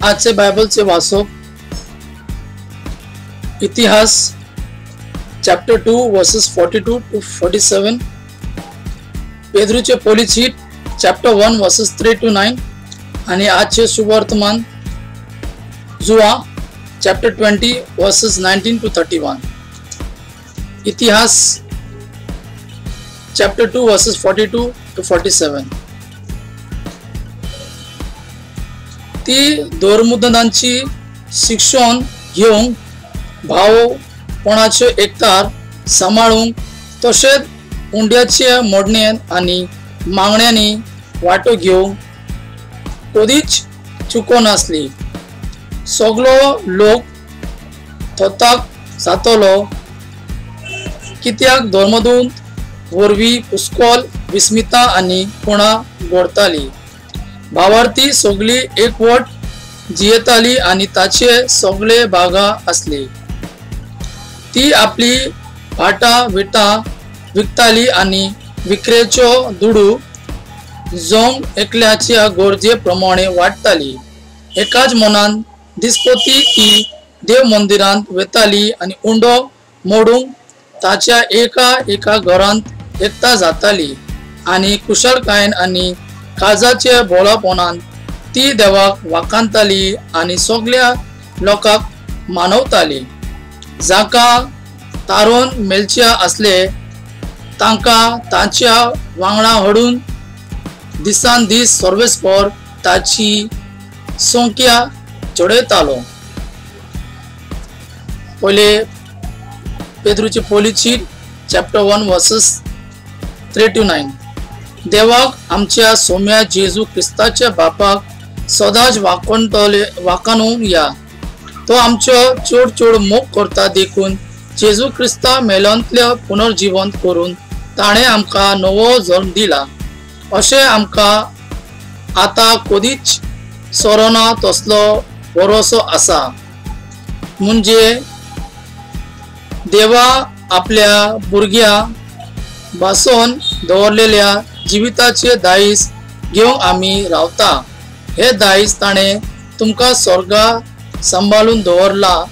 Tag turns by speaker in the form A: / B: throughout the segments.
A: आजचे बायबलचे वाचप इतिहास चॅप्टर 2 वर्सेस 42 to 47, पेद्रूचे पहिली चिठ चॅप्टर 1 वर्सेस 3 to 9 आणि आजचे सुवर्तमान जुआ चॅप्टर 20 वर्सेस 19 to 31. इतिहास चॅप्टर 2 वर्सेस 42 to 47. ती दोरमुदनांची शिक्षण घेऊन भावपणाचे एकतार सांभाळूंक तशेंच उंड्याचे मोडण्यान आणि मागण्यांनी वाटो घेवंक कधीच चुको नासली. सगळो लोक थोताक जातलो कित्याक धर्मदूत वरवीं पुस्कोल विस्मिता आणि खुणा घडताली. भावार्थी सगळी एकवट जियेताली आणि ताचे सगळे भागा असले. ती आपली भाटा विटा विकताली आणि विक्रेचो दुडू जोंग एकल्याच्या गरजे प्रमाणे वाटताली. एकाच मनान दिसपती ती देव मंदिरांत वेताली आणि उंडो मोडूंक ताच्या एका घरांत एकता जाताली आणि कुशलकायेन आणि काळजाचे बोलापणान ती देवाक वाखाणताली आणि सगळ्या लोकांक मानवताली. जाका तारोन मेलच्या असले तांका तांच्या वांगडा हडून दिसान दीस सर्वेस्पर ताची संख्या चडयतालो. पहिले पेद्रूची पहिली चिठ चॅप्टर 1 वर्सेस 3 to 9. देवाक आमच्या सौम्या जेजू ख्रिस्ताच्या बापाक सदांच वाखाणूंक या. तो आमचो चड चड मोग करता देखून जेजू ख्रिस्ता मेलोंतल्या पुनर्जीवंत करून ताणें आमकां नवो जल्म दिला. अशें आमकां आतां कधीच सोरोना तसलो भरोसो आसा. म्हणजे देवा आपल्या भुरग्यां बासोन दवरलेल्या जिविताचे दायज घेवन आमी रावता. हे दायज ताणें तुमकां स्वर्गा सांबाळून दवरला.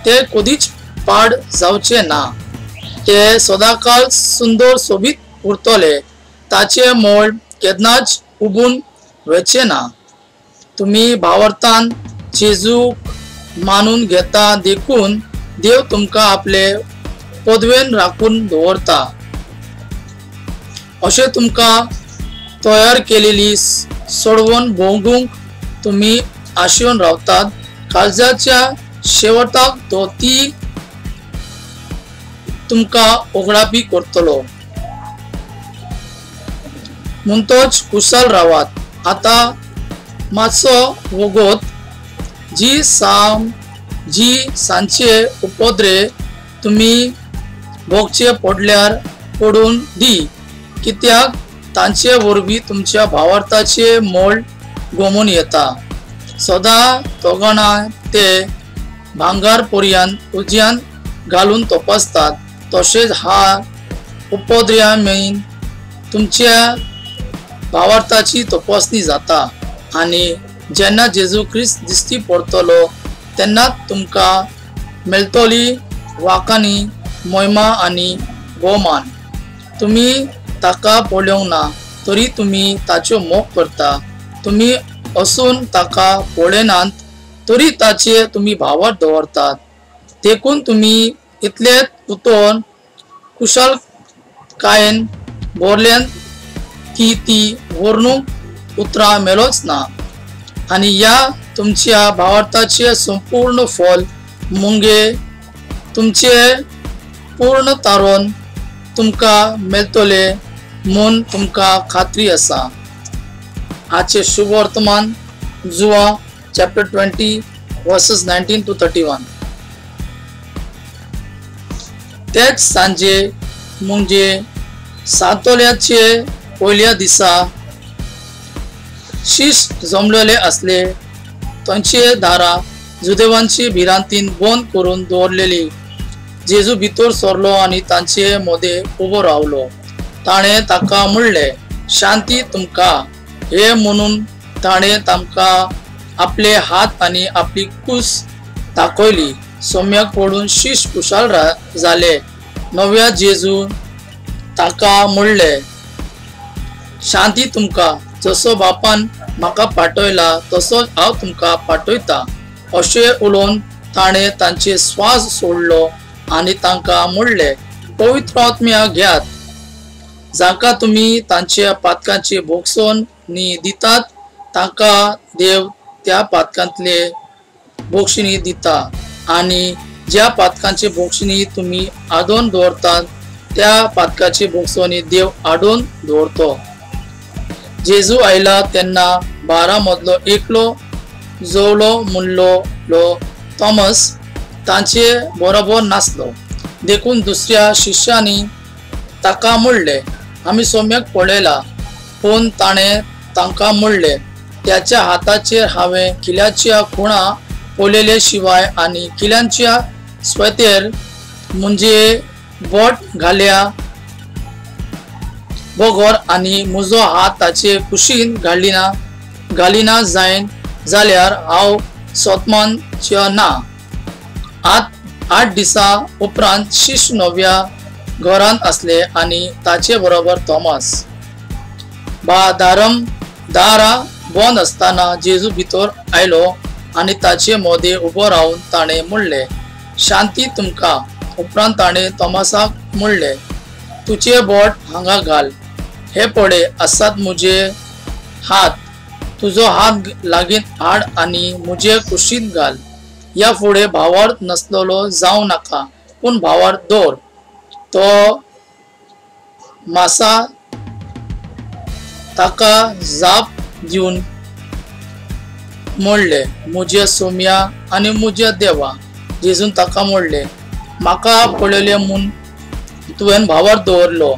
A: ते कधीच पाड जावचे ना. ते सदांकाळ सुंदर सोबीत उरतले. ताचे मोल केन्नाच उबून वचचे ना. तुम्ही भावार्थान जेजूक मानून घेता देखून देव तुमकां आपले पदवेन राखून दवरता. अशें तुमकां तयार केलेली सोडवण भोगूंक तुम्ही आशेवन रावतात. काळजाच्या शेवटाक तो ती तुमकां उगडापी करतलो. म्हणटोच कुशल रावात. आता मातसो वगोत जी सांचे उपद्रे तुम्ही भोगचे पडल्यार पडून दी. कित्याक तांचे वरवीं तुमच्या भावार्थाचे मोल गमून येता. सदां तोगणा ते भांगार पर्यंत उज्यान घालून तपासतात. तशेंच हा उपद्र्या मेन तुमच्या भावार्थाची तपासणी जाता आणि जेन्ना जेजू ख्रिस्त दिश्टी पडतलो तेन्ना तुमकां मेळटली वाखाणी महिमा आणि भोवमान. तुम्ही ताका पळोवंक ना तरी तुम्ही ताचो मोग करता. तुम्ही असून ताका पळयनात तरी ताचे तुम्ही भावार्थ दवरतात. देखून तुम्ही इतलेच उतोन कुशलकायेन भरल्यान की ती वर्णूंक उतरां मेलोच ना. आणि या तुमच्या भावार्थाचे संपूर्ण फल मुंगे तुमचे पूर्ण तारोन तुमकां मेळटले म्हूण तुमकां खात्री आसा. आजचे शुभ वर्तमान जुआ चॅप्टर 20 वर्सेस 19 to 31. तेच सांजे म्हणजे सातोल्याचे पयल्या दिसा शीश जमलेले असले. तांचे दारां जुदेवांची भिरांतीन बंद करून दवरलेली. जेजू भितर सरलो आणि तांचे मदें उबो रावलो. ताणें ताका म्हणलें, शांती तुमकां. हे म्हणून ताणें तांकां आपले हात आणि आपली कूस दाखवली. सोम्याक पडून शीश कुशाल झाले. नव्या जेजू ताका म्हणले, शांती तुमका. जसो बापान म्हाका पाठयला तसोच हांव तुमका पाठयता. अशें उलोवन ताणे तांचे श्वास सोडलो आनी तांकां म्हणले, पवित्र आत्म्या घेयात. जांकां तुमी तांच्या पातकांची भोगसणी दितात तांकां देव त्या पातकांतले भोगसणी दिता, आनी ज्या पातकांची भोगसणी तुमी आडोवन दवरतात त्या पातकाची भोगसणी देव आडोवन दवरतो. जेजू आयला तेन्ना 12 मदलो एकलो जोवलो म्हणलो थॉमस तांचे बरोबर नासलो. देखून दुसऱ्या शिष्यांनी ताका म्हणले, आमी सोम्याक पळयला. पूण ताणे तांकां म्हणले, त्याच्या हाताचेर हांवें किल्ल्याच्या खुणा पळयले शिवाय आनी किल्ल्याच्या स्वतेर म्हणजे बोट घाल्या बगर आनी म्हजो हात ताचे कुशीन घालिना जाल्यार हांव सोतमानचो ना. 8 दिसा उपरांत शिश नव्या घरांत असले आनी ताचे बरोबर थॉमस. दारां बंद असताना जेजू भितर आयलो आनी ताचे मोदे उबो रावन ताणे म्हणले, शांती तुमका. उपरांत ताणे थॉमसाक म्हणले, तुझे बोट हांगा घाल. हे पळय आसात म्हजे हात. तुजो हात लागीं हाड आनी म्हजे कुशीत घाल. या फुडें भावार नसलेलो जावं नाका, पूण भावार दवर. तो मासा ताका जाप दिवन म्हणले, म्हजे सोम्या आनी म्हजे देवा. जेजून ताका म्हणले, म्हाका पळयले म्हूण तुवें भावार दवरलो.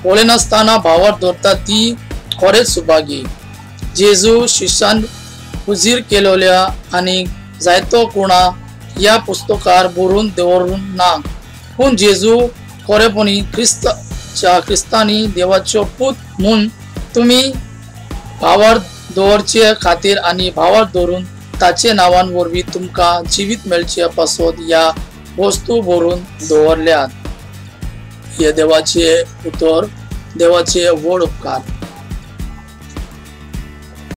A: पळयनासतना भावार दवरता ती खरेंच सुभागी. जेजू शिष्यान उजीर केलेल्या आनी जायतो गुणा या पुस्तकार बरोवन दवरून ना, पूण जेजू खरेपणी क्रिस्तांनी देवाचो पूत म्हूण तुमी भावार दवरचे खातीर आनी भावार दवरून ताचे नांवान वरवीं तुमकां जिवीत मेळचे पासत ह्या वस्तू बरोवन दवरल्यात. हे देवाचे उतर, देवाचे व्हड उपकार.